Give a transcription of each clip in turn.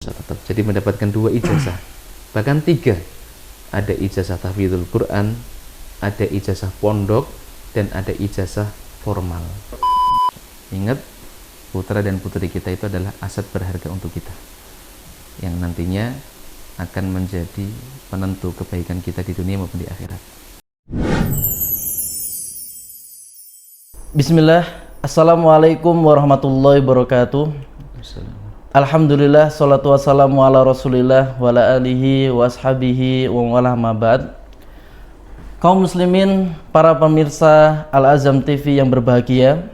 tetap jadi mendapatkan 2 ijazah, bahkan 3. Ada ijazah tahfidzul Quran, ada ijazah pondok, dan ada ijazah formal. Ingat, putra dan putri kita itu adalah aset berharga untuk kita, yang nantinya akan menjadi penentu kebaikan kita di dunia maupun di akhirat. Bismillah. Assalamualaikum warahmatullahi wabarakatuh. Alhamdulillah, salatu wassalamu ala rasulillah wa ala alihi wa ashabihi wa wala mabad. Kaum muslimin, para pemirsa Al-Azam TV yang berbahagia,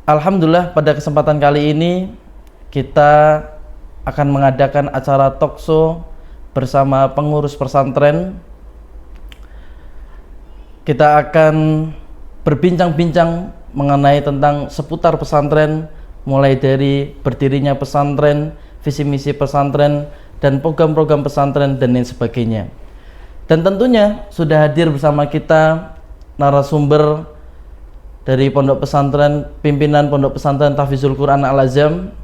alhamdulillah pada kesempatan kali ini kita akan mengadakan acara talkshow bersama pengurus pesantren. Kita akan berbincang-bincang mengenai tentang seputar pesantren, mulai dari berdirinya pesantren, visi misi pesantren, dan program-program pesantren dan lain sebagainya. Dan tentunya sudah hadir bersama kita narasumber dari pondok pesantren, pimpinan pondok pesantren Tahfidzul Quran Al-Azam,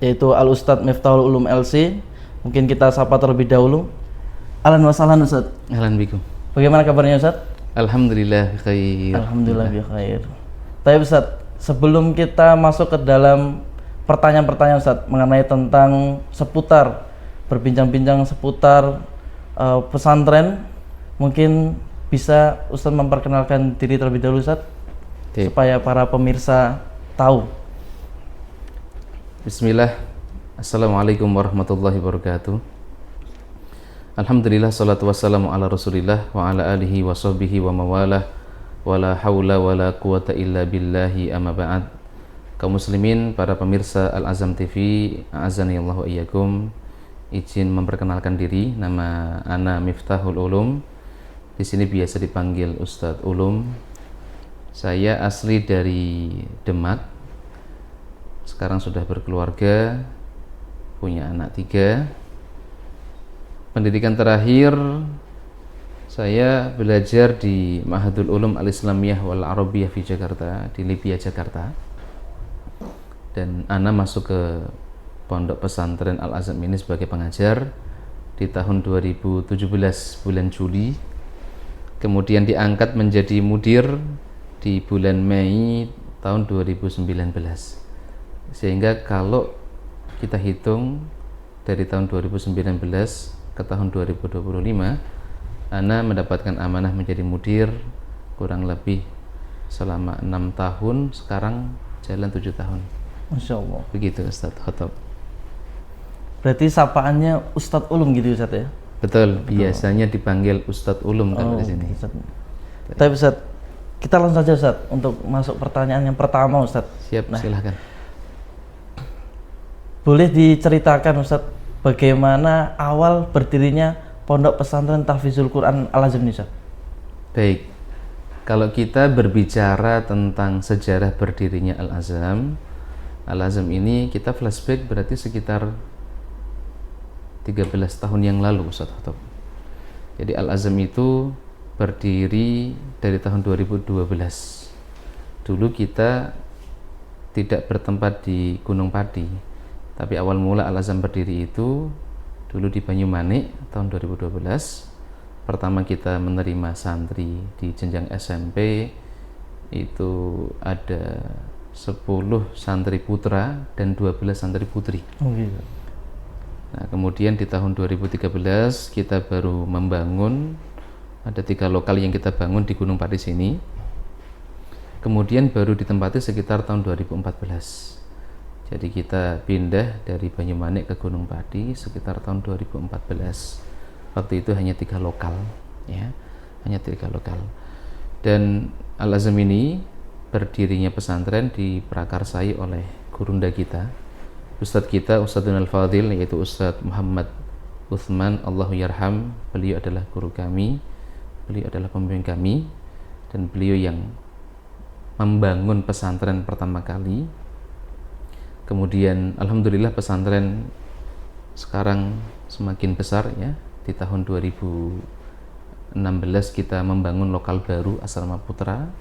yaitu Al-Ustadz Miftahul Ulum LC. Mungkin kita sapa terlebih dahulu. Ahlan wa sahlan Ustadz. Ahlan bikum. Bagaimana kabarnya Ustadz? Alhamdulillah khair. Alhamdulillah khair. Tapi Ustadz, sebelum kita masuk ke dalam pertanyaan-pertanyaan Ustadz mengenai tentang seputar berbincang-bincang seputar pesantren, mungkin bisa Ustadz memperkenalkan diri terlebih dahulu Ustadz, supaya para pemirsa tahu. Bismillah. Assalamualaikum warahmatullahi wabarakatuh. Alhamdulillah, salatu wassalamu ala rasulillah wa ala alihi wa sahbihi wa mawalah, wala haula wala quwata illa billahi, amma ba'd. Kaum muslimin, para pemirsa Al-Azam TV, a'azanillahu wa iyyakum, izin memperkenalkan diri. Nama ana Miftahul Ulum, di sini biasa dipanggil Ustadz Ulum. Saya asli dari Demak, sekarang sudah berkeluarga, punya anak 3. Pendidikan terakhir saya belajar di Ma'hadul Ulum Al-Islamiyah wal Arabiyah di Jakarta, di Libya, Jakarta. Dan ana masuk ke pondok pesantren Al-Azam ini sebagai pengajar di tahun 2017 bulan Juli. Kemudian diangkat menjadi mudir di bulan Mei tahun 2019. Sehingga kalau kita hitung dari tahun 2019 ke tahun 2025, ana mendapatkan amanah menjadi mudir kurang lebih selama 6 tahun, sekarang jalan 7 tahun. Masya Allah. Begitu Ustadz Khotob. Berarti sapaannya Ustadz Ulum gitu Ustadz ya? Betul, biasanya dipanggil Ustadz Ulum kalau di sini. Tapi Ustadz, kita langsung saja Ustadz untuk masuk pertanyaan yang pertama Ustadz. Siap, silahkan. Boleh diceritakan Ustadz bagaimana awal berdirinya Pondok Pesantren Tahfidzul Quran Al-Azam ini Ustadz? Baik, kalau kita berbicara tentang sejarah berdirinya Al-Azam, Al-Azam ini kita flashback berarti sekitar 13 tahun yang lalu Ustadz Khotob. Jadi Al-Azam itu berdiri dari tahun 2012. Dulu kita tidak bertempat di Gunung Pati, tapi awal mula Al-Azam berdiri itu dulu di Banyumanik tahun 2012. Pertama kita menerima santri di jenjang SMP, itu ada 10 santri putra dan 12 santri putri. Oh gitu. Nah, kemudian di tahun 2013 kita baru membangun, ada 3 lokal yang kita bangun di Gunung Pati sini. Kemudian baru ditempati sekitar tahun 2014. Jadi kita pindah dari Banyumanik ke Gunung Pati sekitar tahun 2014. Waktu itu hanya 3 lokal, ya, hanya 3 lokal. Dan Al-Azam ini berdirinya pesantren diprakarsai oleh gurunda kita, Ustadz kita, Ustadz Al-Fadil, yaitu Ustadz Muhammad Uthman, Allahu yarham. Beliau adalah guru kami, beliau adalah pembimbing kami, dan beliau yang membangun pesantren pertama kali. Kemudian alhamdulillah pesantren sekarang semakin besar, ya. Di tahun 2016 kita membangun lokal baru Asrama Putra.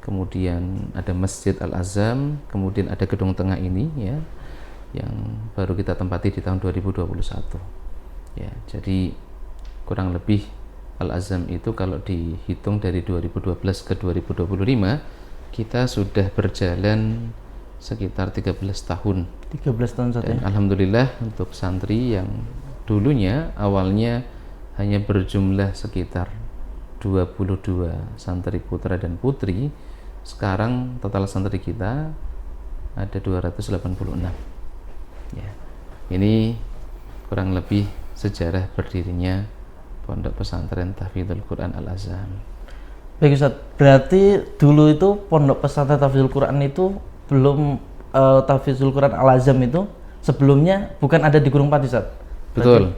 Kemudian ada Masjid Al-Azam, kemudian ada gedung tengah ini, ya. yang baru kita tempati di tahun 2021. Ya, jadi kurang lebih Al-Azam itu kalau dihitung dari 2012 ke 2025 kita sudah berjalan sekitar 13 tahun. 13 tahun saja. Dan alhamdulillah untuk santri yang dulunya awalnya hanya berjumlah sekitar 22 santri putra dan putri, sekarang total santri kita ada 286. Ya. Ini kurang lebih sejarah berdirinya Pondok Pesantren Tahfidzul Quran Al-Azam. Baik Ustaz, berarti dulu itu Pondok Pesantren Tahfidzul Quran itu belum Tahfidzul Quran Al-Azam itu sebelumnya bukan ada di Gunung Pati, Ustaz? Betul.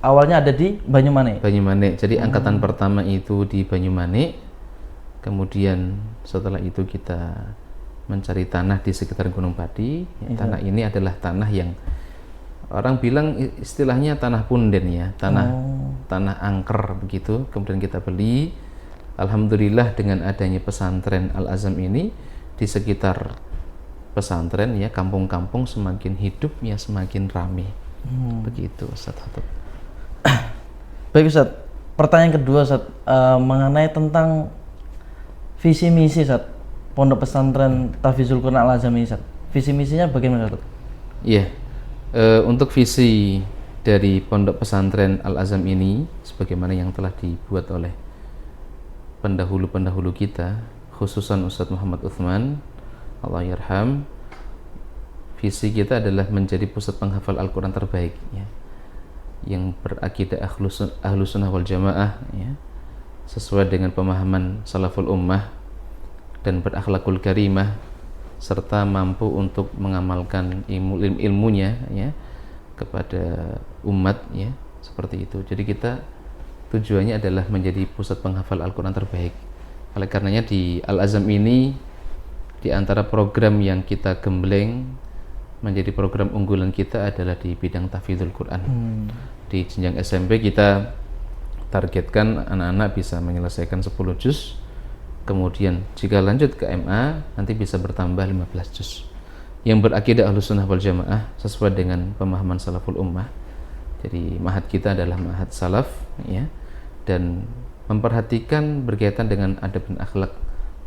Awalnya ada di Banyumanik. Banyumanik. Jadi angkatan pertama itu di Banyumanik. Kemudian setelah itu kita mencari tanah di sekitar Gunung Pati. Tanah ini adalah tanah yang orang bilang istilahnya tanah punden ya, tanah angker begitu. Kemudian kita beli. Alhamdulillah dengan adanya pesantren Al-Azam ini di sekitar pesantren ya, kampung-kampung semakin hidup ya, semakin ramai. Begitu Ustaz Hatib. Baik Ustaz, pertanyaan kedua Ustaz, mengenai tentang visi misi Ustaz Pondok Pesantren Tahfidzul Quran Al-Azam ini Ustaz. Visi misinya bagaimana Ustaz? Iya. Untuk visi dari Pondok Pesantren Al-Azam ini sebagaimana yang telah dibuat oleh pendahulu-pendahulu kita, khususan Ustadz Muhammad Uthman Allah yarham, visi kita adalah menjadi pusat penghafal Al-Quran terbaik ya, yang berakidah ahlus sunnah wal jamaah ya, sesuai dengan pemahaman salaful ummah dan berakhlakul karimah, serta mampu untuk mengamalkan ilmunya ya kepada umat ya, seperti itu. Jadi kita tujuannya adalah menjadi pusat penghafal Al-Quran terbaik. Oleh karenanya di Al-Azam ini, di antara program yang kita gembleng menjadi program unggulan kita adalah di bidang tahfidzul Quran. Di jenjang SMP kita targetkan anak-anak bisa menyelesaikan 10 juz. Kemudian jika lanjut ke MA nanti bisa bertambah 15 juz. Yang berakidah ahlus sunnah wal jamaah sesuai dengan pemahaman salaful ummah. Jadi mahat kita adalah mahat salaf ya, dan memperhatikan berkaitan dengan adab dan akhlak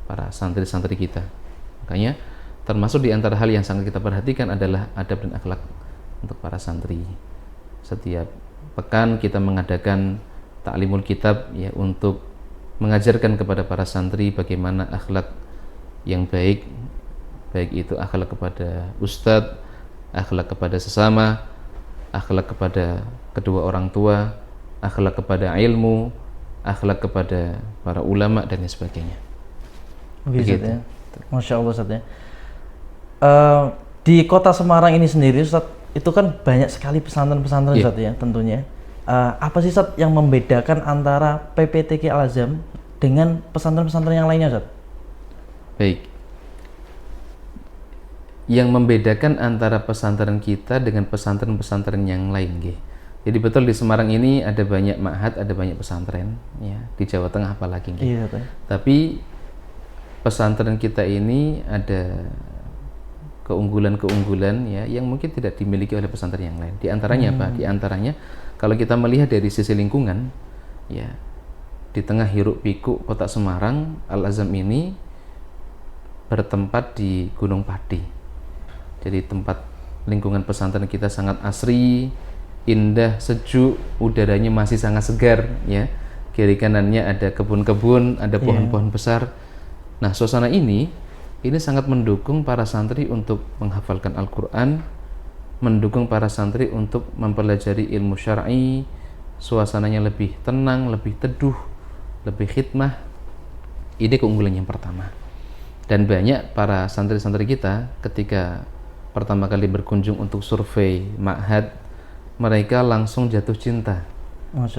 para santri-santri kita. Makanya termasuk di antara hal yang sangat kita perhatikan adalah adab dan akhlak untuk para santri. Setiap pekan kita mengadakan ta'limul kitab ya, untuk mengajarkan kepada para santri bagaimana akhlak yang baik itu akhlak kepada ustadz, akhlak kepada sesama, akhlak kepada kedua orang tua, akhlak kepada ilmu, akhlak kepada para ulama dan sebagainya. Begitu ya. Masya Allah Ustaz ya. Di kota Semarang ini sendiri Ustaz, itu kan banyak sekali pesantren-pesantren Ustaz ya tentunya. Apa sih Ustaz yang membedakan antara PPTQ Al-Azam dengan pesantren-pesantren yang lainnya Ustaz? Baik. Yang membedakan antara pesantren kita dengan pesantren-pesantren yang lain nggih. Jadi betul di Semarang ini ada banyak ma'had, ada banyak pesantren ya, di Jawa Tengah apalagi nggih. Iya, tapi pesantren kita ini ada keunggulan-keunggulan ya yang mungkin tidak dimiliki oleh pesantren yang lain. Di antaranya apa? Di antaranya kalau kita melihat dari sisi lingkungan ya, di tengah hiruk pikuk kota Semarang, Al-Azam ini bertempat di Gunung Pati. Jadi tempat lingkungan pesantren kita sangat asri, indah, sejuk, udaranya masih sangat segar ya. Kiri kanannya ada kebun-kebun, ada pohon-pohon besar. Nah, suasana ini sangat mendukung para santri untuk menghafalkan Al-Quran, mendukung para santri untuk mempelajari ilmu syar'i. Suasananya lebih tenang, lebih teduh, lebih khidmah. Ini keunggulan yang pertama. Dan banyak para santri-santri kita ketika pertama kali berkunjung untuk survei ma'had, mereka langsung jatuh cinta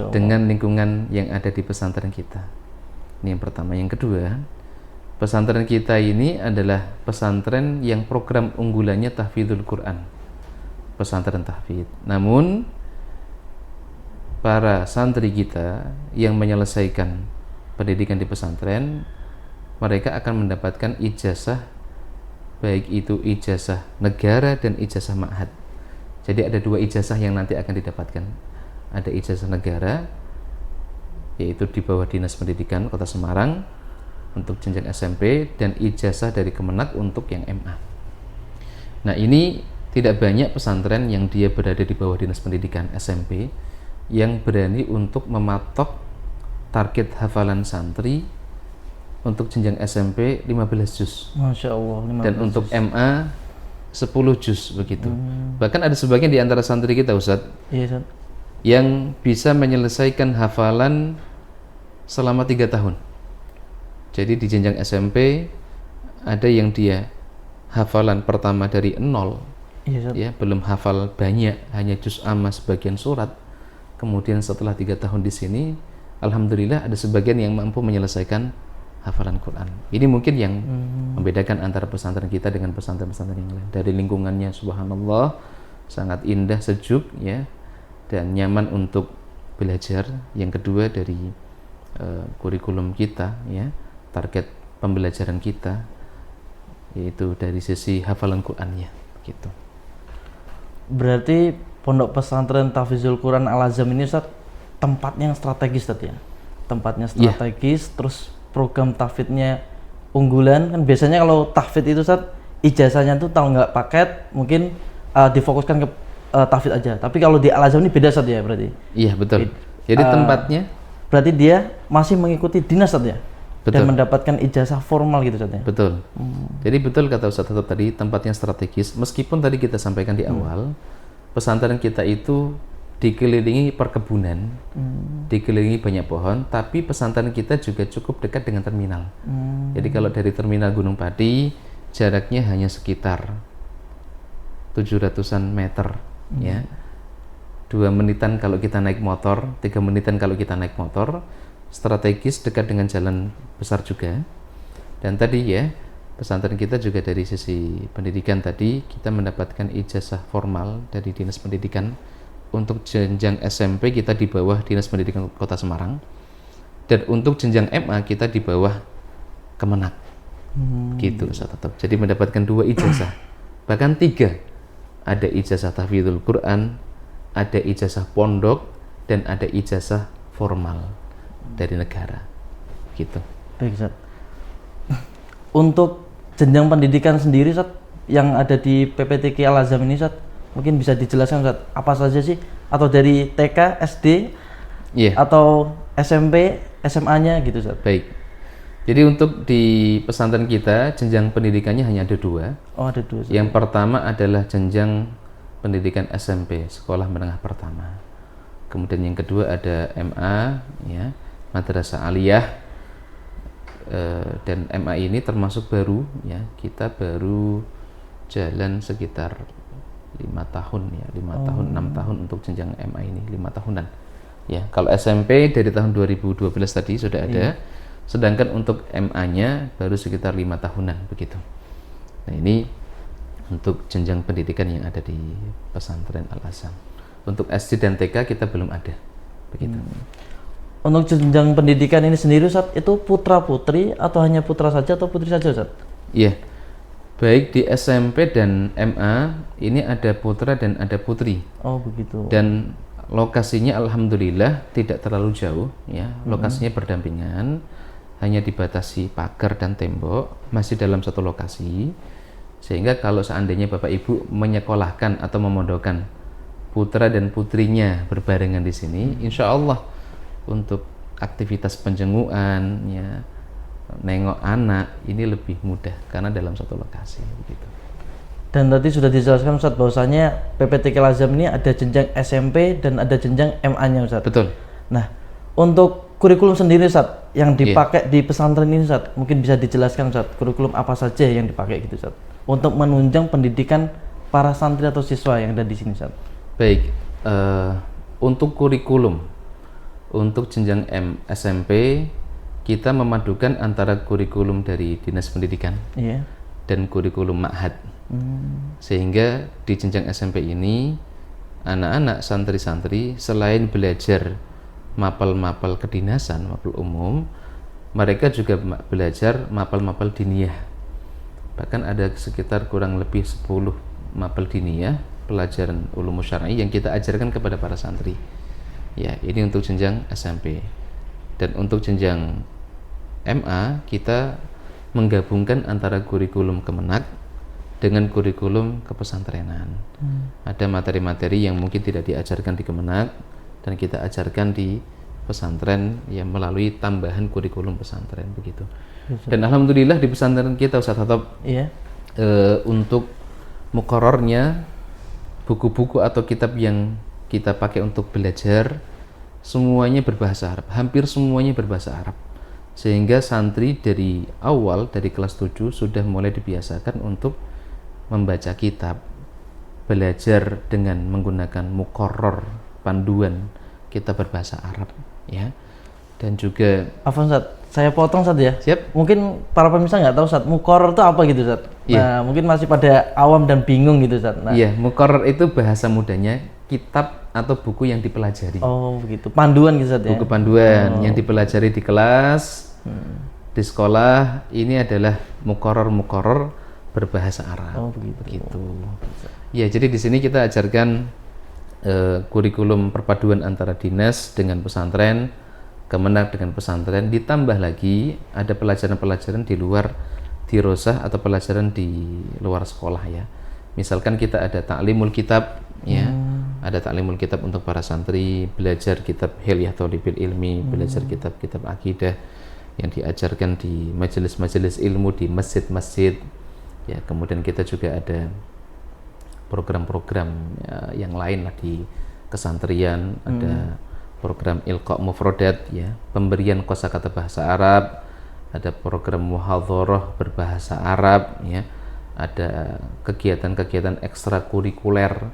dengan lingkungan yang ada di pesantren kita. Ini yang pertama. Yang kedua, pesantren kita ini adalah pesantren yang program unggulannya tahfidzul Quran, pesantren tahfidz. Namun para santri kita yang menyelesaikan pendidikan di pesantren, mereka akan mendapatkan ijazah, baik itu ijazah negara dan ijazah ma'had. Jadi ada 2 ijazah yang nanti akan didapatkan. Ada ijazah negara, yaitu di bawah Dinas Pendidikan Kota Semarang untuk jenjang SMP, dan ijazah dari Kemenak untuk yang MA. Nah, ini tidak banyak pesantren yang dia berada di bawah Dinas Pendidikan SMP yang berani untuk mematok target hafalan santri untuk jenjang SMP 15 juz. Masya Allah. 15 dan untuk juz. MA 10 juz begitu. Bahkan ada sebagian di antara santri kita, Ustadz, Iya, Ustaz. yang bisa menyelesaikan hafalan selama 3 tahun. Jadi di jenjang SMP ada yang dia hafalan pertama dari 0, Iya, Ustaz. ya, belum hafal banyak, hanya juz amma sebagian surat. Kemudian setelah 3 tahun di sini, alhamdulillah ada sebagian yang mampu menyelesaikan hafalan Quran. Ini mungkin yang membedakan antara pesantren kita dengan pesantren-pesantren yang lain. Dari lingkungannya, subhanallah, sangat indah, sejuk, ya, dan nyaman untuk belajar. Yang kedua dari kurikulum kita, ya, target pembelajaran kita, yaitu dari sisi hafalan Qurannya, gitu. Berarti Pondok Pesantren Tahfidzul Quran Al-Azam ini, Ustaz, tempatnya yang strategis, Ustaz, ya? Tempatnya strategis, terus program tahfidnya unggulan. Kan biasanya kalau tahfid itu, Ustaz, ijazahnya tuh kalau nggak paket mungkin difokuskan ke tahfid aja. Tapi kalau di Al-Azam ini beda, Ustaz, ya, berarti? Iya, betul. Jadi tempatnya berarti dia masih mengikuti dinas, Ustaz, ya? Betul. Dan mendapatkan ijazah formal gitu, Ustaz, ya? Betul. Jadi betul kata Ustaz Hatip tadi, tempatnya strategis. Meskipun tadi kita sampaikan di awal, pesantren kita itu dikelilingi perkebunan, dikelilingi banyak pohon, tapi pesantren kita juga cukup dekat dengan terminal. Jadi kalau dari terminal Gunung Pati, jaraknya hanya sekitar 700-an meter, ya. 2 menitan kalau kita naik motor, 3 menitan kalau kita naik motor. Strategis, dekat dengan jalan besar juga. Dan tadi, ya, pesantren kita juga dari sisi pendidikan tadi, kita mendapatkan ijazah formal dari Dinas Pendidikan. Untuk jenjang SMP kita di bawah Dinas Pendidikan Kota Semarang, dan untuk jenjang MA kita di bawah Kemenak. Gitu, Ustaz Hatip. Jadi mendapatkan 2 ijazah, bahkan 3. Ada ijazah tahfidzul Quran, ada ijazah pondok, dan ada ijazah formal dari negara, gitu. Baik, Ustaz. Untuk jenjang pendidikan sendiri, Ustaz, yang ada di PPTQ Al-Azam ini, Ustaz, mungkin bisa dijelaskan, Ustaz, apa saja sih? Atau dari TK, SD, atau SMP, SMA-nya gitu, Ustaz? Baik. Jadi untuk di pesantren kita, jenjang pendidikannya hanya ada 2. Oh, ada 2, Ustaz. Yang pertama adalah jenjang pendidikan SMP, sekolah menengah pertama. Kemudian yang kedua ada MA, ya, Madrasah Aliyah. Dan MA ini termasuk baru, ya, kita baru jalan sekitar 5 tahun, ya, 5 tahun, 6 tahun untuk jenjang MA ini, 5 tahunan. Ya, kalau SMP dari tahun 2012 tadi sudah ada, sedangkan untuk MA-nya baru sekitar 5 tahunan begitu. Nah, ini untuk jenjang pendidikan yang ada di pesantren Al-Azam. Untuk SD dan TK kita belum ada, begitu. Untuk jenjang pendidikan ini sendiri, Ustaz, itu putra-putri atau hanya putra saja atau putri saja, Ustaz? Iya. Baik di SMP dan MA ini ada putra dan ada putri. Oh, begitu. Dan lokasinya alhamdulillah tidak terlalu jauh, ya. Lokasinya berdampingan, hanya dibatasi pagar dan tembok, masih dalam satu lokasi. Sehingga kalau seandainya Bapak Ibu menyekolahkan atau memondokkan putra dan putrinya berbarengan di sini, insya Allah untuk aktivitas penjengukan, ya, nengok anak ini lebih mudah karena dalam satu lokasi, begitu. Dan tadi sudah dijelaskan, Ustaz, bahwasanya PPTQ Al-Azam ini ada jenjang SMP dan ada jenjang MA-nya, Ustaz. Betul. Nah, untuk kurikulum sendiri, Ustaz, yang dipakai di pesantren ini, Ustaz, mungkin bisa dijelaskan, Ustaz, kurikulum apa saja yang dipakai gitu, Ustaz, untuk menunjang pendidikan para santri atau siswa yang ada di sini, Ustaz. Baik, untuk kurikulum untuk jenjang SMP kita memadukan antara kurikulum dari Dinas Pendidikan dan kurikulum Ma'had. Sehingga di jenjang SMP ini anak-anak santri-santri selain belajar mapel-mapel kedinasan, mapel umum, mereka juga belajar mapel-mapel diniyah. Bahkan ada sekitar kurang lebih 10 mapel diniyah pelajaran ulum syar'i yang kita ajarkan kepada para santri. Ya, ini untuk jenjang SMP. Dan untuk jenjang MA kita menggabungkan antara kurikulum Kemenak dengan kurikulum kepesantrenan. Ada materi-materi yang mungkin tidak diajarkan di Kemenak dan kita ajarkan di pesantren yang melalui tambahan kurikulum pesantren begitu. Dan alhamdulillah di pesantren kita Ustaz Hattab, untuk muqarrarnya, buku-buku atau kitab yang kita pakai untuk belajar semuanya berbahasa Arab, hampir semuanya berbahasa Arab, sehingga santri dari awal, dari kelas 7 sudah mulai dibiasakan untuk membaca kitab, belajar dengan menggunakan muqarrar, panduan kitab berbahasa Arab, ya. Dan juga Afwan Ustaz, saya potong Ustaz ya. Siap. Mungkin para pemirsa nggak tahu Ustaz, muqarrar itu apa gitu Ustaz. Nah, mungkin masih pada awam dan bingung gitu Ustaz. Nah, iya, muqarrar itu bahasa mudanya kitab atau buku yang dipelajari. oh begitu, panduan gitu Ustaz ya. Buku panduan yang dipelajari di kelas, di sekolah, ini adalah muqarrar berbahasa Arab. Oh begitu. Begitu. Ya, jadi di sini kita ajarkan kurikulum perpaduan antara dinas dengan pesantren, Kemenak dengan pesantren, ditambah lagi ada pelajaran-pelajaran di luar dirosah atau pelajaran di luar sekolah ya. Misalkan kita ada ta'limul kitab ya. Ada ta'limul kitab untuk para santri, belajar kitab Hilyah Thalibil Ilmi, belajar kitab-kitab akidah yang diajarkan di majelis-majelis ilmu di masjid-masjid. Ya, kemudian kita juga ada program-program yang lain lah di kesantrian, ada program Ilqa Mufradat ya, pemberian kosakata bahasa Arab, ada program muhadharah berbahasa Arab ya, ada kegiatan-kegiatan ekstrakurikuler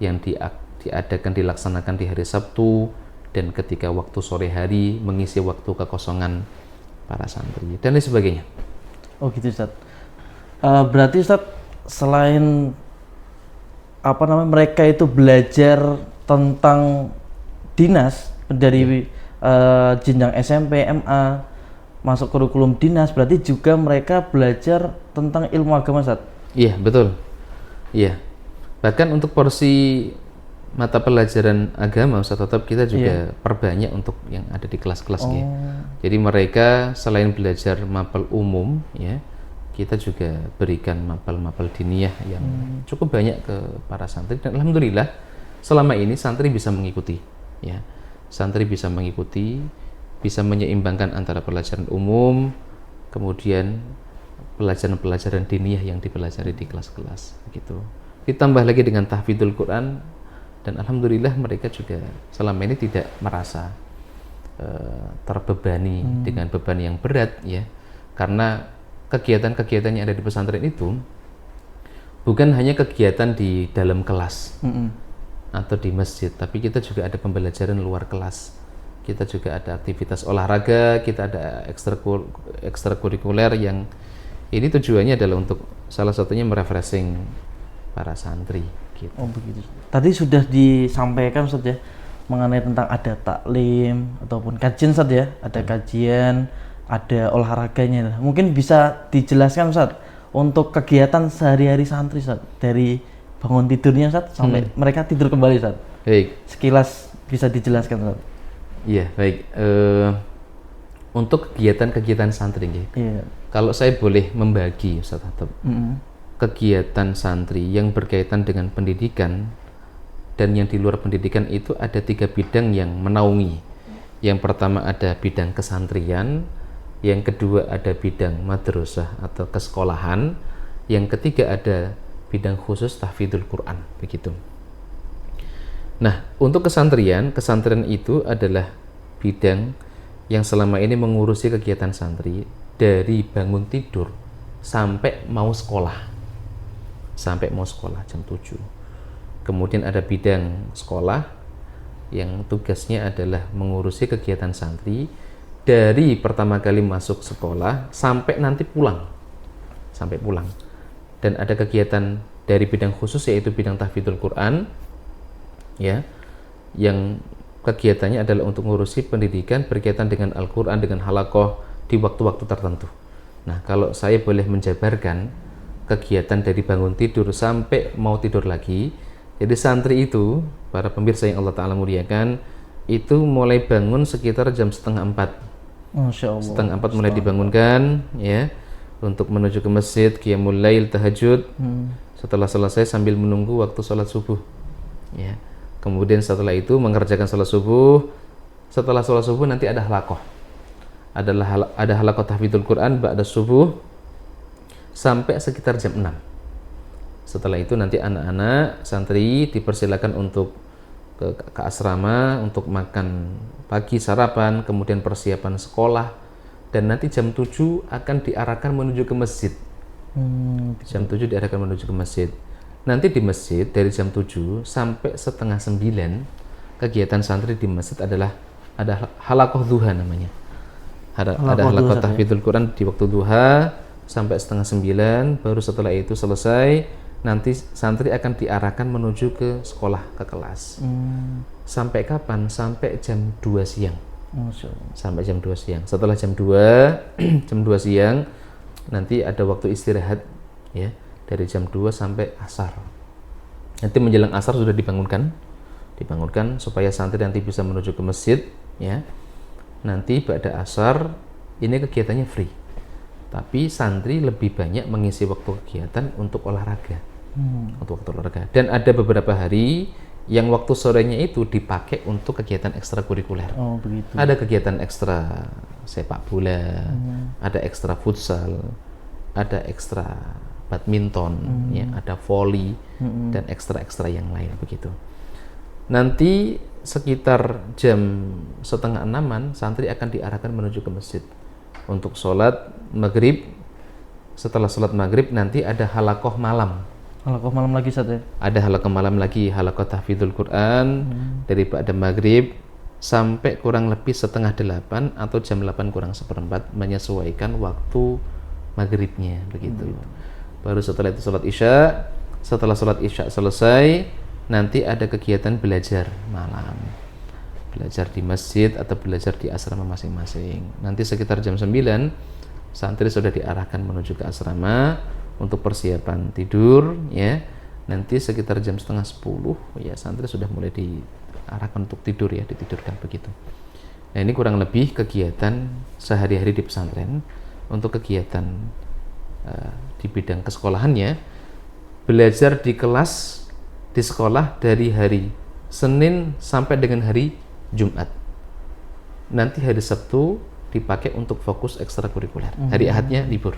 yang diadakan dilaksanakan di hari Sabtu dan ketika waktu sore hari mengisi waktu kekosongan para santri dan lain sebagainya. Oh gitu Ustaz. Berarti Ustaz, selain mereka itu belajar tentang dinas dari jenjang SMP, MA masuk kurikulum dinas, berarti juga mereka belajar tentang ilmu agama Ustaz? Iya, betul. Iya. Bahkan untuk porsi mata pelajaran agama Ustaz, tetap kita juga perbanyak untuk yang ada di kelas-kelas ya. Jadi mereka selain belajar mapel umum ya, kita juga berikan mapel-mapel diniyah yang cukup banyak ke para santri dan alhamdulillah selama ini santri bisa mengikuti ya. Santri bisa mengikuti, bisa menyeimbangkan antara pelajaran umum kemudian pelajaran-pelajaran diniyah yang dipelajari di kelas-kelas begitu. Ditambah lagi dengan tahfidzul Quran dan alhamdulillah mereka juga selama ini tidak merasa terbebani dengan beban yang berat ya, karena kegiatan-kegiatan yang ada di pesantren itu bukan hanya kegiatan di dalam kelas atau di masjid, tapi kita juga ada pembelajaran luar kelas, kita juga ada aktivitas olahraga, kita ada ekstrakurikuler yang ini tujuannya adalah untuk salah satunya merefreshing para santri gitu. Oh begitu. Tadi sudah disampaikan Ustaz ya mengenai tentang ada taklim ataupun kajian Ustaz ya, ada kajian, ada olahraganya. Mungkin bisa dijelaskan Ustaz untuk kegiatan sehari-hari santri Ustaz, dari bangun tidurnya Ustaz sampai mereka tidur kembali Ustaz. Baik. Sekilas bisa dijelaskan Ustaz. Iya, baik. Untuk kegiatan-kegiatan santri ya. Iya. Kalau saya boleh membagi Ustaz Hattab, kegiatan santri yang berkaitan dengan pendidikan dan yang di luar pendidikan itu ada 3 bidang yang menaungi. Yang pertama ada bidang kesantrian, yang kedua ada bidang madrasah atau kesekolahan, yang ketiga ada bidang khusus tahfidzul Quran begitu. Nah, untuk kesantrian itu adalah bidang yang selama ini mengurusi kegiatan santri dari bangun tidur sampai mau sekolah jam 7. Kemudian ada bidang sekolah yang tugasnya adalah mengurusi kegiatan santri dari pertama kali masuk sekolah sampai nanti pulang. Dan ada kegiatan dari bidang khusus yaitu bidang tahfidzul Quran ya, yang kegiatannya adalah untuk mengurusi pendidikan berkaitan dengan Al-Quran, dengan halaqah di waktu-waktu tertentu. Nah, kalau saya boleh menjabarkan kegiatan dari bangun tidur sampai mau tidur lagi, Jadi santri itu, para pemirsa yang Allah Ta'ala muliakan, itu mulai bangun sekitar jam 3:30. Masya Allah. 3:30 mulai dibangunkan ya, untuk menuju ke masjid, qiyamul lail, tahajud. Setelah selesai sambil menunggu waktu sholat subuh ya. Kemudian setelah itu mengerjakan sholat subuh. Setelah sholat subuh nanti ada halaqah. Ada halaqah tahfidzul Quran ba'da subuh sampai sekitar jam 6. Setelah itu nanti anak-anak santri dipersilakan untuk ke asrama untuk makan pagi, sarapan, kemudian persiapan sekolah, dan nanti jam 7 akan diarahkan menuju ke masjid. Jam 7 diarahkan menuju ke masjid. Nanti di masjid dari jam 7 sampai 8:30 kegiatan santri di masjid adalah ada halaqah duha namanya. Ada halaqah tahfidzul Quran di waktu duha sampai 8:30, baru setelah itu selesai nanti santri akan diarahkan menuju ke sekolah, ke kelas. Sampai kapan? Sampai jam 2 siang. Sampai jam 2 siang. Setelah jam 2 jam 2 siang nanti ada waktu istirahat ya, dari jam 2 sampai asar. Nanti menjelang asar sudah dibangunkan supaya santri nanti bisa menuju ke masjid ya. Nanti pada asar ini kegiatannya free. Tapi santri lebih banyak mengisi waktu kegiatan untuk olahraga. Untuk waktu olahraga. Dan ada beberapa hari yang waktu sorenya itu dipakai untuk kegiatan ekstrakurikuler. Oh, begitu. Ada kegiatan ekstra sepak bola, ada ekstra futsal, ada ekstra badminton, ya, ada volley, dan ekstra-ekstra yang lain begitu. Nanti sekitar jam 5:30 santri akan diarahkan menuju ke masjid untuk sholat maghrib. Setelah sholat maghrib nanti ada halaqah malam. Halaqah malam lagi Ustaz ya? Ada halaqah malam lagi, halaqah tahfidzul Quran dari pada maghrib sampai kurang lebih 7:30 atau jam 8 kurang seperempat, menyesuaikan waktu maghribnya begitu. Baru setelah itu sholat isya. Setelah sholat isya selesai nanti ada kegiatan belajar malam, belajar di masjid atau belajar di asrama masing-masing. Nanti sekitar jam 9 santri sudah diarahkan menuju ke asrama untuk persiapan tidur ya. Nanti sekitar jam 9:30 ya santri sudah mulai diarahkan untuk tidur ya, ditidurkan begitu. Nah, ini kurang lebih kegiatan sehari-hari di pesantren. Untuk kegiatan di bidang kesekolahannya, belajar di kelas di sekolah dari hari Senin sampai dengan hari Jumat. Nanti hari Sabtu dipakai untuk fokus ekstrakurikuler. Hari Ahadnya libur.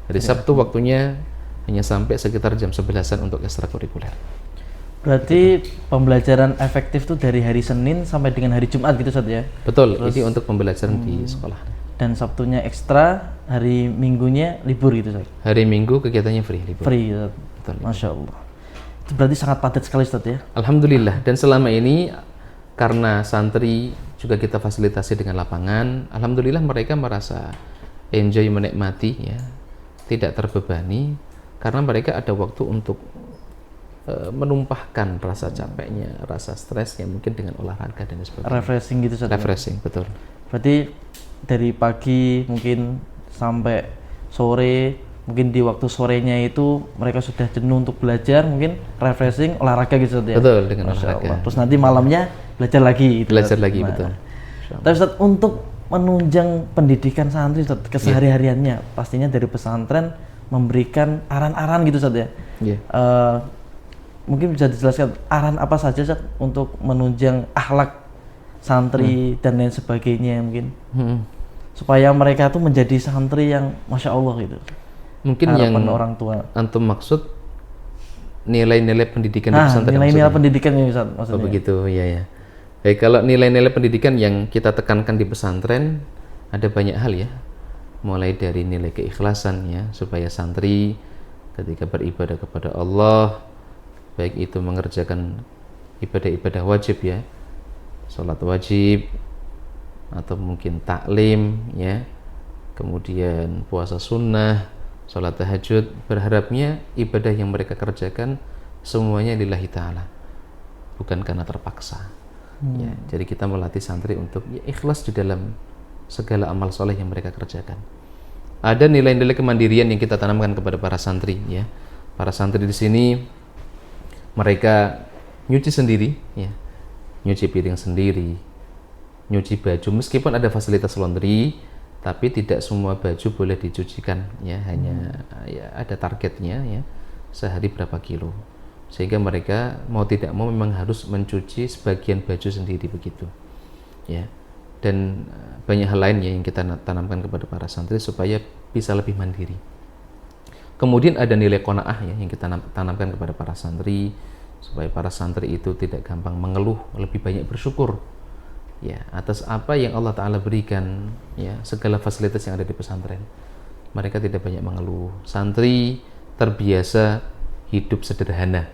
Hari Sabtu waktunya hanya sampai sekitar jam 11-an untuk ekstrakurikuler. Berarti pembelajaran efektif tuh dari hari Senin sampai dengan hari Jumat gitu Ustaz ya? Betul. Ini untuk pembelajaran di sekolah. Dan Sabtunya ekstra, hari Minggunya libur gitu Ustaz? Hari Minggu kegiatannya free, libur. Free Ustaz. Betul. Masya Allah. Itu berarti sangat padat sekali Ustaz ya? Alhamdulillah. Dan selama ini karena santri juga kita fasilitasi dengan lapangan, alhamdulillah mereka merasa enjoy, menikmati ya, tidak terbebani, karena mereka ada waktu untuk menumpahkan rasa capeknya, rasa stresnya mungkin dengan olahraga dan sebagainya. Refreshing gitu Ustaz? Refreshing, betul. Berarti dari pagi mungkin sampai sore, mungkin di waktu sorenya itu mereka sudah jenuh untuk belajar, mungkin refreshing, olahraga gitu Ustaz ya? Betul, dengan Masya olahraga. Allah. Terus nanti malamnya belajar lagi gitu, Belajar Ustaz. lagi, Nah, betul. tapi Ustaz, untuk menunjang pendidikan santri Ustaz, kesehari-hariannya pastinya dari pesantren memberikan aran-aran gitu Ustaz ya? Iya. Mungkin bisa dijelaskan aran apa saja Ustaz untuk menunjang akhlak santri dan lain sebagainya mungkin, supaya mereka tuh menjadi santri yang Masya Allah gitu. Mungkin Harapan yang orang tua. antum maksud nilai-nilai pendidikan di pesantren. Nilai-nilai maksudnya? pendidikan ini Ustaz maksudnya. Oh begitu, ya ya. Baik, kalau nilai-nilai pendidikan yang kita tekankan di pesantren ada banyak hal ya. Mulai dari nilai keikhlasan ya, supaya santri ketika beribadah kepada Allah, baik itu mengerjakan ibadah-ibadah wajib ya, sholat wajib, atau mungkin taklim ya, kemudian puasa sunnah, sholat tahajud, berharapnya ibadah yang mereka kerjakan semuanya lillahi ta'ala, bukan karena terpaksa. Ya, jadi kita melatih santri untuk ya, ikhlas di dalam segala amal soleh yang mereka kerjakan. Ada nilai-nilai kemandirian yang kita tanamkan kepada para santri ya. Para santri di sini mereka nyuci sendiri, ya, nyuci piring sendiri, nyuci baju. Meskipun ada fasilitas laundry, tapi tidak semua baju boleh dicucikan, ya, hanya ya ada targetnya, ya, sehari berapa kilo. Sehingga mereka mau tidak mau memang harus mencuci sebagian baju sendiri begitu, ya. Dan banyak hal lain ya yang kita tanamkan kepada para santri supaya bisa lebih mandiri. Kemudian ada nilai qanaah ya yang kita tanamkan kepada para santri supaya para santri itu tidak gampang mengeluh, lebih banyak bersyukur ya atas apa yang Allah Ta'ala berikan, ya, segala fasilitas yang ada di pesantren. Mereka tidak banyak mengeluh. Santri terbiasa hidup sederhana,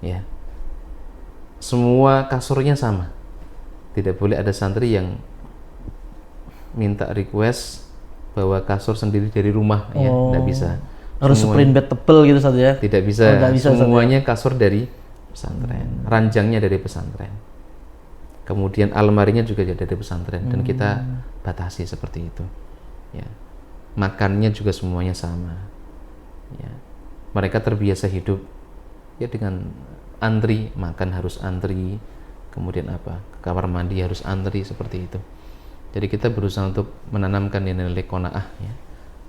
ya. Semua kasurnya sama. Tidak boleh ada santri yang minta request bawa kasur sendiri dari rumah, ya, tidak bisa. Harus sprint bed tebel gitu saja ya? Tidak bisa. Semuanya kasur dari pesantren, ranjangnya dari pesantren. Kemudian almarinya juga dari pesantren dan kita batasi seperti itu. Ya. Makannya juga semuanya sama. Ya. Mereka terbiasa hidup ya dengan antri, makan harus antri, kemudian apa? Ke kamar mandi harus antri seperti itu. Jadi kita berusaha untuk menanamkan nilai-nilai qanaah ya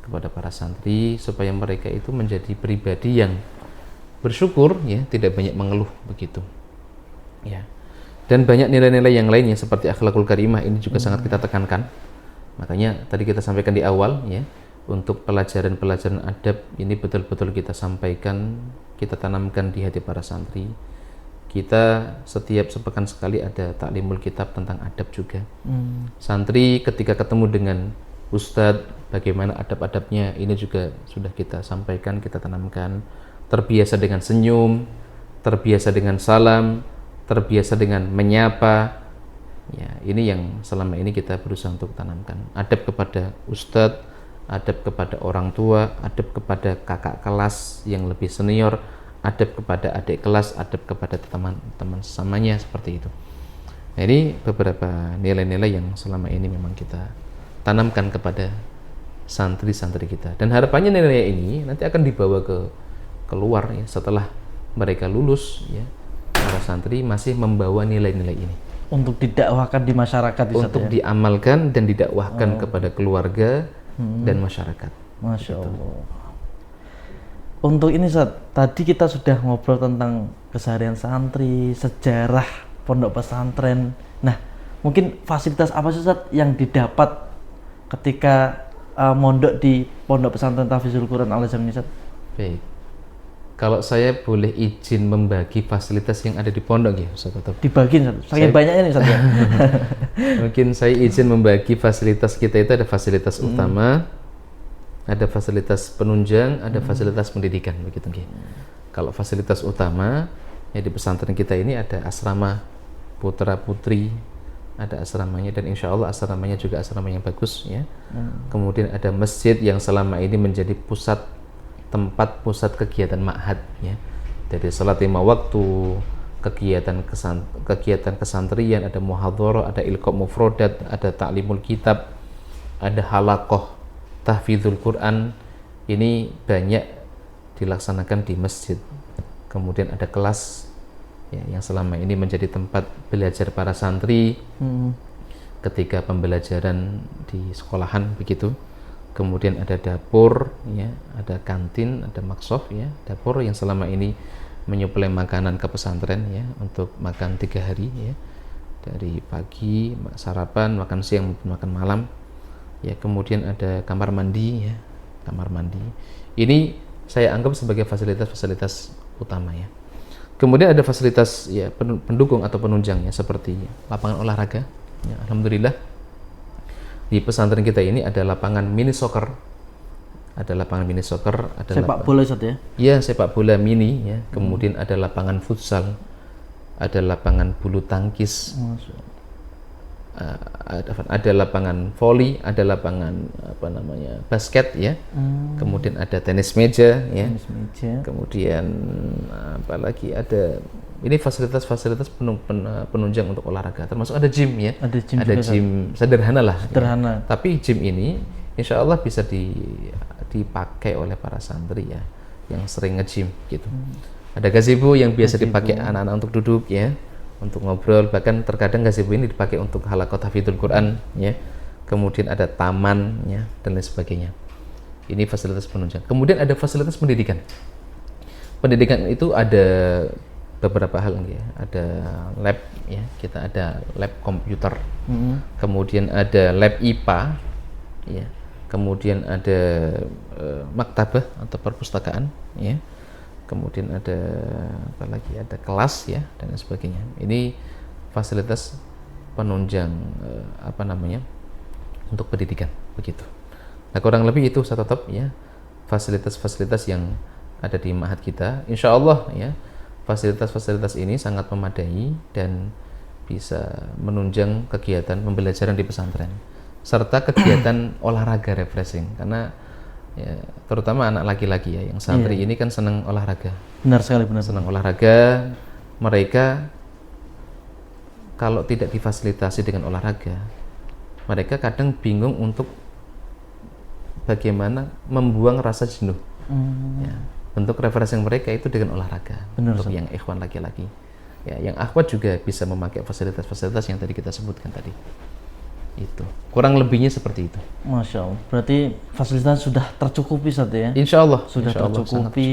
kepada para santri supaya mereka itu menjadi pribadi yang bersyukur ya, tidak banyak mengeluh begitu. Ya. Dan banyak nilai-nilai yang lainnya seperti akhlakul karimah ini juga sangat kita tekankan. Makanya tadi kita sampaikan di awal ya, untuk pelajaran-pelajaran adab ini betul-betul kita sampaikan, kita tanamkan di hati para santri. Kita setiap sepekan sekali ada taklimul kitab tentang adab juga. Santri ketika ketemu dengan ustadz, bagaimana adab-adabnya ini juga sudah kita sampaikan, kita tanamkan. Terbiasa dengan senyum, terbiasa dengan salam, terbiasa dengan menyapa, ya ini yang selama ini kita berusaha untuk tanamkan. Adab kepada ustadz, adab kepada orang tua, adab kepada kakak kelas yang lebih senior, adab kepada adik kelas, adab kepada teman-teman sesamanya, seperti itu. Nah, ini beberapa nilai-nilai yang selama ini memang kita tanamkan kepada santri-santri kita. Dan harapannya nilai ini nanti akan dibawa ke keluar ya, setelah mereka lulus ya. Para santri masih membawa nilai-nilai ini untuk didakwahkan di masyarakat, untuk ya? Diamalkan dan didakwahkan kepada keluarga dan masyarakat. Masya Allah. Untuk ini Ustaz, tadi kita sudah ngobrol tentang keseharian santri, sejarah pondok pesantren. Nah, mungkin fasilitas apa sih Ustaz yang didapat ketika mondok di pondok pesantren Tahfizul Quran Al-Azhar ini Ustaz? Baik. Kalau saya boleh izin membagi fasilitas yang ada di pondok ya Ustaz Khatib. Dibagi Ustaz, saking banyaknya nih Ustaz ya. Mungkin saya izin membagi fasilitas kita itu ada fasilitas utama, ada fasilitas penunjang, ada fasilitas pendidikan begitu nggih. Kalau fasilitas utama ya di pesantren kita ini ada asrama putra putri, ada asramanya dan insya Allah asramanya juga asrama yang bagus ya. Kemudian ada masjid yang selama ini menjadi tempat pusat kegiatan ma'had ya, dari salat 5 waktu, kegiatan kesantrian, ada muhadharah, ada ilqa mufrodat, ada ta'limul kitab, ada halaqah tahfidzul Quran. Ini banyak dilaksanakan di masjid. Kemudian ada kelas ya, yang selama ini menjadi tempat belajar para santri ketika pembelajaran di sekolahan begitu. Kemudian ada dapur ya, ada kantin, ada makshof ya, dapur yang selama ini menyuplai makanan ke pesantren ya, untuk makan 3 hari ya, dari pagi sarapan, makan siang maupun makan malam ya. Kemudian ada kamar mandi ya, kamar mandi ini saya anggap sebagai fasilitas-fasilitas utama ya. Kemudian ada fasilitas ya pendukung atau penunjang ya, seperti lapangan olahraga ya. Alhamdulillah di pesantren kita ini ada lapangan mini soccer, ada sepak bola Ustaz ya? Iya, sepak bola mini ya. Kemudian ada lapangan futsal, ada lapangan bulu tangkis, ada lapangan voli, ada lapangan basket ya. Kemudian ada tenis meja ya. Kemudian apalagi ada ini fasilitas-fasilitas penunjang untuk olahraga, termasuk ada gym ya. Ada gym sederhana lah. Ya. Tapi gym ini insya Allah bisa dipakai oleh para santri ya, yang sering nge-gym gitu. Ada gazebo yang biasa dipakai anak-anak untuk duduk ya, untuk ngobrol, bahkan terkadang gazebo ini dipakai untuk halaqah tahfidzul Quran ya. Kemudian ada taman ya dan lain sebagainya. Ini fasilitas penunjang. Kemudian ada fasilitas pendidikan. Pendidikan itu ada beberapa hal ya. Ada lab ya, kita ada lab komputer. Kemudian ada lab IPA ya. Kemudian ada maktabah atau perpustakaan ya. Kemudian ada apa lagi? Ada kelas ya dan lain sebagainya. Ini fasilitas penunjang untuk pendidikan begitu. Nah, kurang lebih itu Ustaz Totop ya, fasilitas-fasilitas yang ada di ma'had kita. Insya Allah ya, fasilitas-fasilitas ini sangat memadai dan bisa menunjang kegiatan pembelajaran di pesantren serta kegiatan olahraga refreshing, karena ya, terutama anak laki-laki ya yang santri ini kan senang olahraga. Benar sekali, benar. Senang olahraga, mereka kalau tidak difasilitasi dengan olahraga, mereka kadang bingung untuk bagaimana membuang rasa jenuh. Ya, bentuk refreshing mereka itu dengan olahraga. Benar, untuk yang ikhwan laki-laki. Ya, yang akhwat juga bisa memakai fasilitas-fasilitas yang tadi kita sebutkan tadi. Itu kurang lebihnya seperti itu. Masya Allah. Berarti fasilitas sudah tercukupi Ustaz ya? Insya Allah sudah insya Allah, tercukupi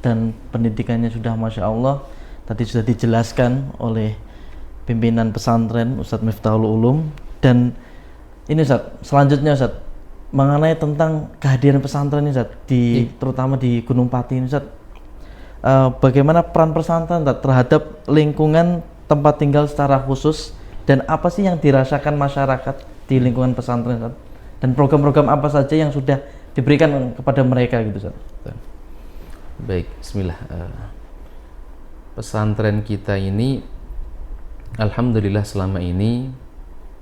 dan pendidikannya sudah Masya Allah. Tadi sudah dijelaskan oleh pimpinan pesantren Ustadz Miftahul Ulum. Dan ini Ustadz, selanjutnya Ustadz, mengenai tentang kehadiran pesantren ini Ustadz, terutama di Gunung Pati ini Ustadz, bagaimana peran pesantren Ustadz terhadap lingkungan tempat tinggal secara khusus, dan apa sih yang dirasakan masyarakat di lingkungan pesantren Ustadz, dan program-program apa saja yang sudah diberikan kepada mereka gitu Ustadz? Baik, bismillah. Pesantren kita ini alhamdulillah selama ini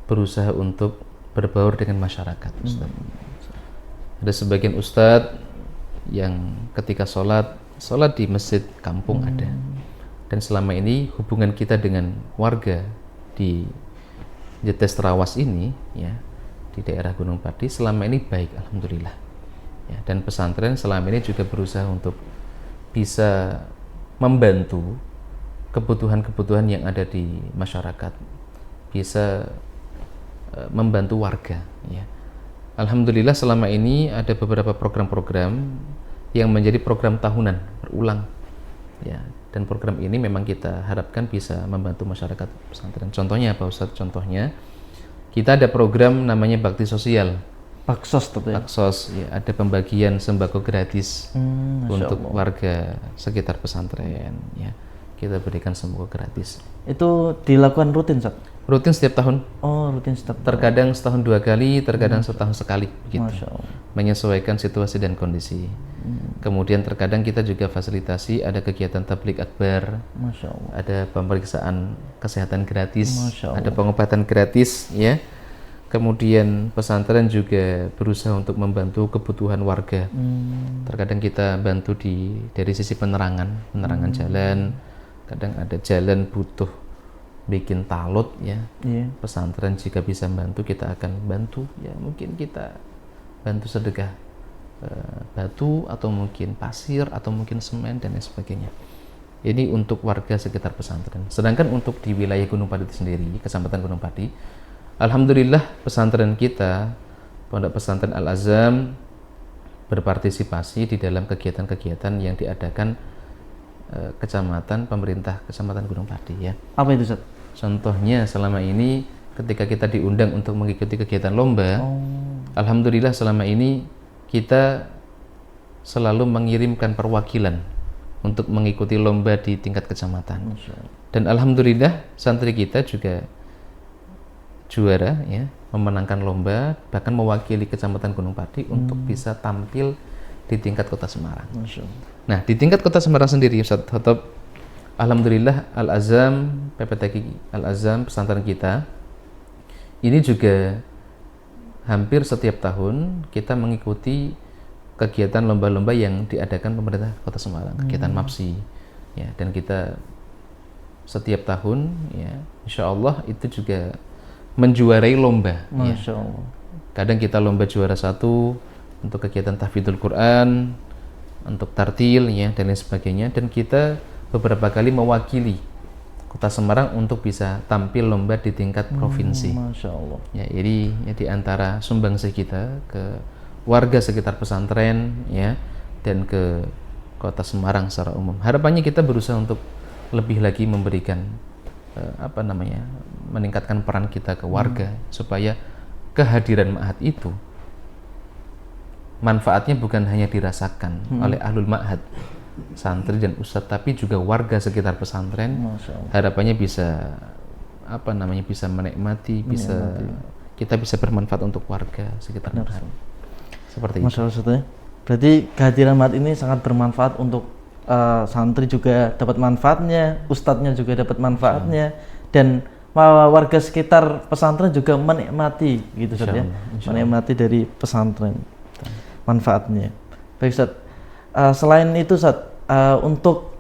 berusaha untuk berbaur dengan masyarakat, Ustaz. Ada sebagian ustadz yang ketika sholat di masjid kampung ada, dan selama ini hubungan kita dengan warga di Jetes Terawas ini ya, di daerah Gunung Pati selama ini baik, alhamdulillah ya. Dan pesantren selama ini juga berusaha untuk bisa membantu kebutuhan-kebutuhan yang ada di masyarakat, bisa membantu warga ya. Alhamdulillah selama ini ada beberapa program-program yang menjadi program tahunan berulang ya, dan program ini memang kita harapkan bisa membantu masyarakat pesantren. Contohnya apa Ustadz? Contohnya kita ada program namanya bakti sosial, Baksos ya? Baksos ya, ada pembagian sembako gratis untuk warga sekitar pesantren ya. Kita berikan sembako gratis. Itu dilakukan rutin, Ustaz? Rutin setiap tahun. Oh, rutin setiap tahun. Terkadang setahun 2 kali, terkadang setahun sekali begitu. Masya Allah. Menyesuaikan situasi dan kondisi. Kemudian terkadang kita juga fasilitasi ada kegiatan tabligh akbar. Masya Allah. Ada pemeriksaan kesehatan gratis, Masya Allah. ada pengobatan gratis ya. Kemudian pesantren juga berusaha untuk membantu kebutuhan warga. Terkadang kita bantu dari sisi penerangan jalan. Kadang ada jalan butuh bikin talut ya. Pesantren jika bisa bantu kita akan bantu ya, mungkin kita bantu sedekah batu atau mungkin pasir atau mungkin semen dan lain sebagainya. Ini untuk warga sekitar pesantren. Sedangkan untuk di wilayah Gunung Pati sendiri, Kecamatan Gunung Pati, alhamdulillah pesantren kita, Pondok Pesantren Al-Azam, berpartisipasi di dalam kegiatan-kegiatan yang diadakan kecamatan, pemerintah Kecamatan Gunung Pati ya. Apa itu, Ustaz? Contohnya selama ini ketika kita diundang untuk mengikuti kegiatan lomba, alhamdulillah selama ini kita selalu mengirimkan perwakilan untuk mengikuti lomba di tingkat kecamatan. Dan alhamdulillah santri kita juga juara ya, memenangkan lomba, bahkan mewakili Kecamatan Gunung Pati untuk bisa tampil di tingkat Kota Semarang. Nah, di tingkat Kota Semarang sendiri, Ustaz Khotob, alhamdulillah Al-Azam, PPTQ Al-Azam pesantren kita ini juga hampir setiap tahun kita mengikuti kegiatan lomba-lomba yang diadakan pemerintah Kota Semarang, kegiatan MAPSI ya, dan kita setiap tahun ya, insya Allah itu juga menjuarai lomba. Masya Allah. Kadang kita lomba juara 1 untuk kegiatan tahfidzul Quran, untuk tartil ya dan lain sebagainya, dan kita beberapa kali mewakili Kota Semarang untuk bisa tampil lomba di tingkat provinsi. Masya Allah. Ya, jadi ya, di antara sumbangsih kita ke warga sekitar pesantren ya dan ke Kota Semarang secara umum. Harapannya kita berusaha untuk lebih lagi memberikan meningkatkan peran kita ke warga supaya kehadiran ma'had itu manfaatnya bukan hanya dirasakan oleh ahlul ma'had, santri dan ustadz, tapi juga warga sekitar pesantren. Harapannya bisa bisa menikmati, kita bisa bermanfaat untuk warga sekitar pesantren. Seperti itu. Maksudnya, berarti kehadiran ma'had ini sangat bermanfaat untuk santri juga dapat manfaatnya, ustadznya juga dapat manfaatnya, dan warga sekitar pesantren juga menikmati gitu Ustaz ya. Menikmati dari pesantren manfaatnya. Baik Ustaz. Selain itu Ustaz, untuk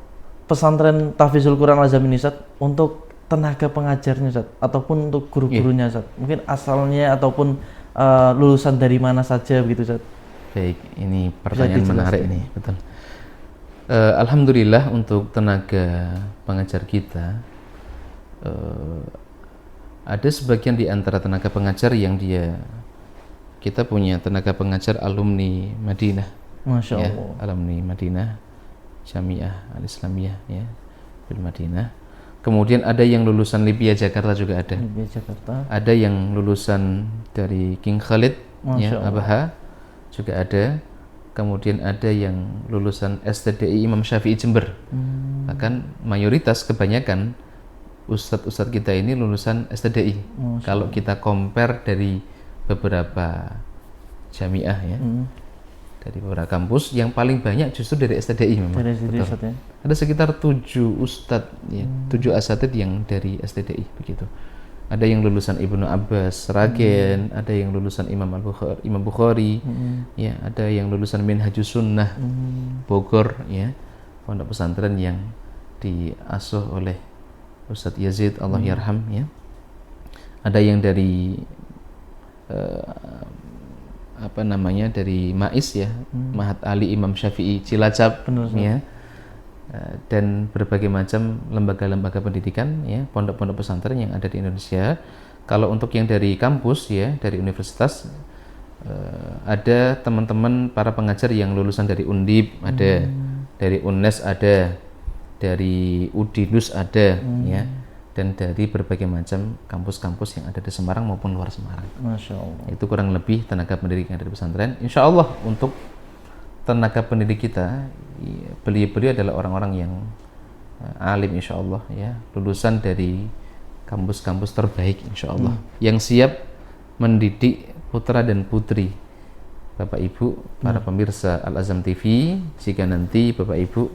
pesantren Tahfizul Quran Al-Azhar ini Ustaz, untuk tenaga pengajarnya Ustaz ataupun untuk guru-gurunya Ustaz, mungkin asalnya ataupun lulusan dari mana saja begitu Ustaz. Baik, ini pertanyaan menarik ini, betul. Alhamdulillah untuk tenaga pengajar kita ada sebagian di antara tenaga pengajar yang kita punya tenaga pengajar alumni Madinah. Masya Allah. Ya, alumni Madinah Jamiah Al-Islamiyah ya, di Madinah. Kemudian ada yang lulusan Libya Jakarta juga ada. Libya Jakarta. Ada yang lulusan dari King Khalid ya, Abaha juga ada. Kemudian ada yang lulusan STDI Imam Syafi'i Jember. Bahkan mayoritas kebanyakan ustadz-ustadz kita ini lulusan STDI. Kalau kita compare dari beberapa jamiah ya, dari beberapa kampus, yang paling banyak justru dari STDI memang. Dari STDI, ya? Ada sekitar 7 ustadz ya, 7 asatidz yang dari STDI begitu. Ada yang lulusan Ibnu Abbas, Ragen, ada yang lulusan Imam Bukhari, ya, ada yang lulusan Minhajus Sunnah, Bogor, ya, pondok pesantren yang diasuh oleh Ustadz Yazid, Allah yarham, ya. Ada yang dari dari MAIS ya, Mahat Ali Imam Syafi'i Cilacap, ya. Dan berbagai macam lembaga-lembaga pendidikan ya, pondok-pondok pesantren yang ada di Indonesia. Kalau untuk yang dari kampus ya, dari universitas, ada teman-teman para pengajar yang lulusan dari Undip, ada dari UNES, ada dari UDINUS, ada ya, dan dari berbagai macam kampus-kampus yang ada di Semarang maupun luar Semarang. Masya Allah. Itu kurang lebih tenaga pendidik yang ada di pesantren. Insya Allah untuk tenaga pendidik kita, beliau adalah orang-orang yang alim insya Allah ya, lulusan dari kampus-kampus terbaik insya Allah, yang siap mendidik putra dan putri Bapak Ibu, para pemirsa Al-Azham TV, jika nanti Bapak Ibu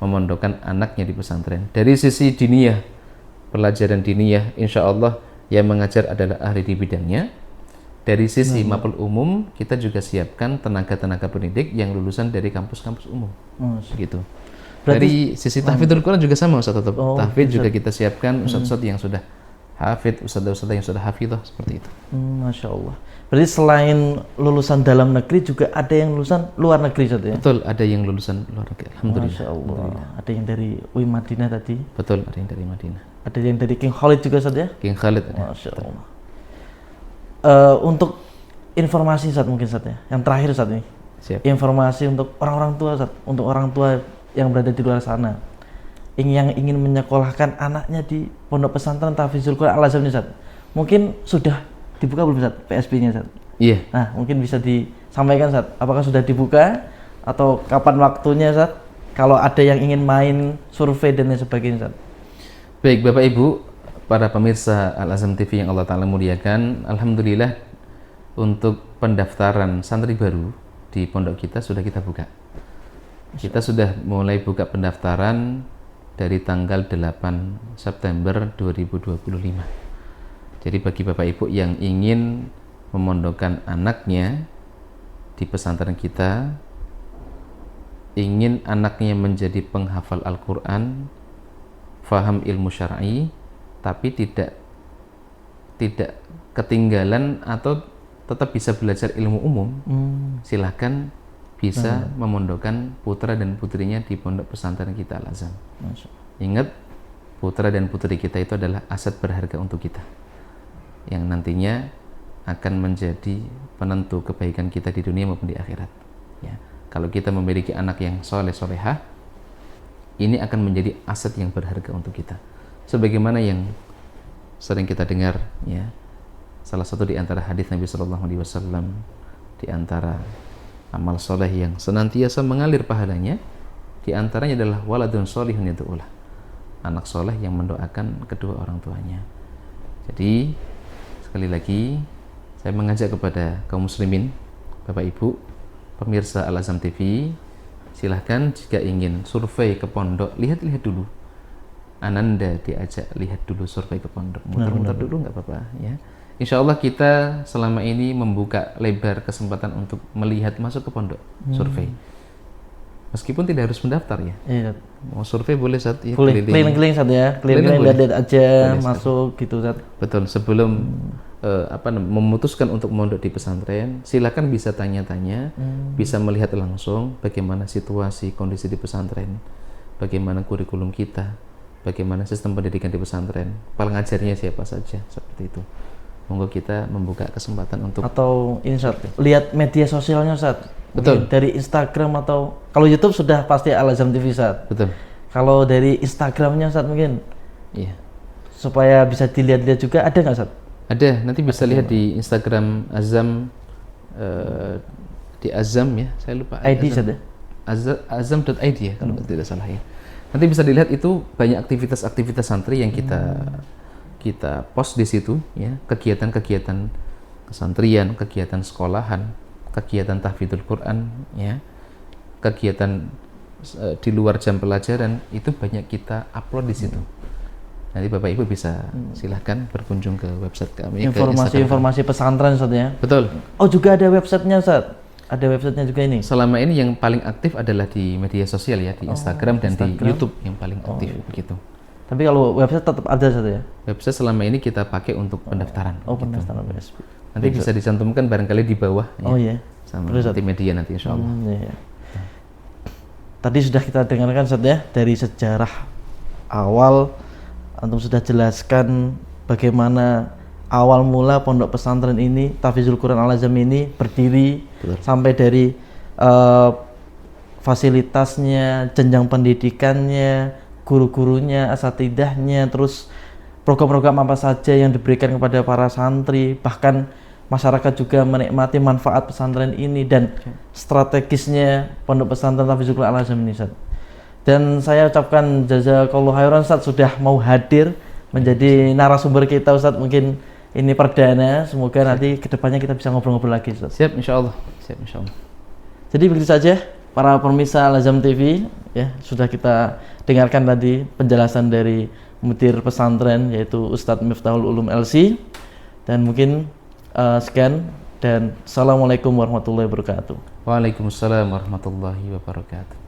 memondokkan anaknya di pesantren. Dari sisi diniyah, pelajaran diniyah, insya Allah yang mengajar adalah ahli di bidangnya. Dari sisi mapel umum, kita juga siapkan tenaga-tenaga pendidik yang lulusan dari kampus-kampus umum. Gitu. Dari sisi tahfidzul Quran juga sama Ustaz, tetap tahfidz juga kita siapkan ustadz-ustadz yang sudah hafidz, ustadz-ustadz yang sudah hafidhah, seperti itu. Masya Allah. Berarti selain lulusan dalam negeri juga ada yang lulusan luar negeri Ustaz ya? Betul, ada yang lulusan luar negeri. Alhamdulillah. Masya Allah. Alhamdulillah. Ada yang dari UI Madinah tadi? Betul, ada yang dari Madinah. Ada yang dari King Khalid juga Ustaz ya? King Khalid ada. Masya Allah. Untuk informasi Ustaz mungkin Ustaz ya, yang terakhir Ustaz nih. Siap. Informasi untuk orang-orang tua Ustaz, untuk orang tua yang berada di luar sana, yang ingin menyekolahkan anaknya di pondok pesantren Tahfizul Quran Al-Azhar ini Ustaz. Mungkin sudah dibuka belum Ustaz PSB-nya Ustaz? Iya. Nah, mungkin bisa disampaikan Ustaz, apakah sudah dibuka atau kapan waktunya Ustaz? Kalau ada yang ingin main survei dan lain sebagainya Ustaz. Baik Bapak Ibu, para pemirsa Al-Azham TV yang Allah Ta'ala muliakan, alhamdulillah untuk pendaftaran santri baru di pondok kita sudah kita buka. Kita sudah mulai buka pendaftaran dari tanggal 8 September 2025. Jadi bagi Bapak Ibu yang ingin memondokkan anaknya di pesantren kita, ingin anaknya menjadi penghafal Al-Quran, faham ilmu syar'i, tapi tidak ketinggalan atau tetap bisa belajar ilmu umum, silahkan bisa memondokkan putra dan putrinya di pondok pesantren kita Al-Azam. Ingat, putra dan putri kita itu adalah aset berharga untuk kita, yang nantinya akan menjadi penentu kebaikan kita di dunia maupun di akhirat. Ya, kalau kita memiliki anak yang soleh solehah, ini akan menjadi aset yang berharga untuk kita. Sebagaimana yang sering kita dengar, ya, salah satu di antara hadis Nabi Shallallahu Alaihi Wasallam, di antara amal soleh yang senantiasa mengalir pahalanya, di antaranya adalah waladun solihun yad'ulah, anak soleh yang mendoakan kedua orang tuanya. Jadi sekali lagi saya mengajak kepada kaum muslimin, Bapak Ibu, pemirsa Al-Azam TV, silahkan jika ingin survei ke pondok, lihat-lihat dulu. Ananda diajak lihat dulu survei ke pondok, muter-muter dulu nggak apa-apa, ya. Insya Allah kita selama ini membuka lebar kesempatan untuk melihat masuk ke pondok, survei. Meskipun tidak harus mendaftar, ya. Iya. Mau survei boleh saat ya, keliling-keliling saat ya, keliling-keliling lihat aja, boleh, masuk gitu saat. Betul, sebelum memutuskan untuk mondok di pesantren, silakan bisa tanya-tanya, bisa melihat langsung bagaimana situasi kondisi di pesantren, bagaimana kurikulum kita, bagaimana sistem pendidikan di pesantren, pengajarnya siapa saja, seperti itu. Monggo kita membuka kesempatan untuk, atau ini Ustaz, lihat media sosialnya Ustaz. Betul. Dari Instagram, atau kalau YouTube sudah pasti Al-Azam TV Ustaz. betul, Kalau dari Instagramnya Ustaz mungkin, iya, supaya bisa dilihat-lihat juga, ada nggak Ustaz? ada, nanti bisa lihat di Instagram Azam, di Azam, ya, saya lupa ID Ustaz ya? azam.id, ya, kalau tidak salah, ya. Nanti bisa dilihat, itu banyak aktivitas-aktivitas santri yang kita post di situ, ya, kegiatan-kegiatan kesantrian, kegiatan sekolahan, kegiatan tahfidzul Quran, ya, kegiatan di luar jam pelajaran, itu banyak kita upload di situ. Nanti Bapak Ibu bisa silahkan berkunjung ke website kami, informasi pesantren Ustaz ya. Betul. Oh, juga ada websitenya Ustaz. Ada websitenya juga ini. Selama ini yang paling aktif adalah di media sosial, ya, di Instagram dan di YouTube yang paling aktif, begitu. Tapi kalau website tetap ada Ustaz ya? Website selama ini kita pakai untuk pendaftaran. Pendaftaran website. Nanti bisa dicantumkan barangkali di bawah. Oh iya. Sama nanti media nanti, insya Allah. Iya. Tadi sudah kita dengarkan Ustaz ya, dari sejarah awal, antum sudah jelaskan bagaimana awal mula pondok pesantren ini, Tahfidzul Quran Al-Azam ini berdiri. Betul. Sampai dari fasilitasnya, jenjang pendidikannya, guru-gurunya, asatidahnya, terus program-program apa saja yang diberikan kepada para santri, bahkan masyarakat juga menikmati manfaat pesantren ini, dan strategisnya pondok pesantren Tahfidzul Quran Al-Azam ini Ustaz. Dan saya ucapkan jazakallahu khairan Ustaz sudah mau hadir menjadi narasumber kita Ustaz. Mungkin ini perdana, semoga nanti kedepannya kita bisa ngobrol-ngobrol lagi Ustaz. Siap, insya Allah. Siap, insya Allah. Jadi begitu saja para pemirsa Al-Azam TV, ya, sudah kita dengarkan tadi penjelasan dari mudir pesantren, yaitu Ustadz Miftahul Ulum LC. Dan mungkin sekian, dan assalamualaikum warahmatullahi wabarakatuh. Waalaikumsalam warahmatullahi wabarakatuh.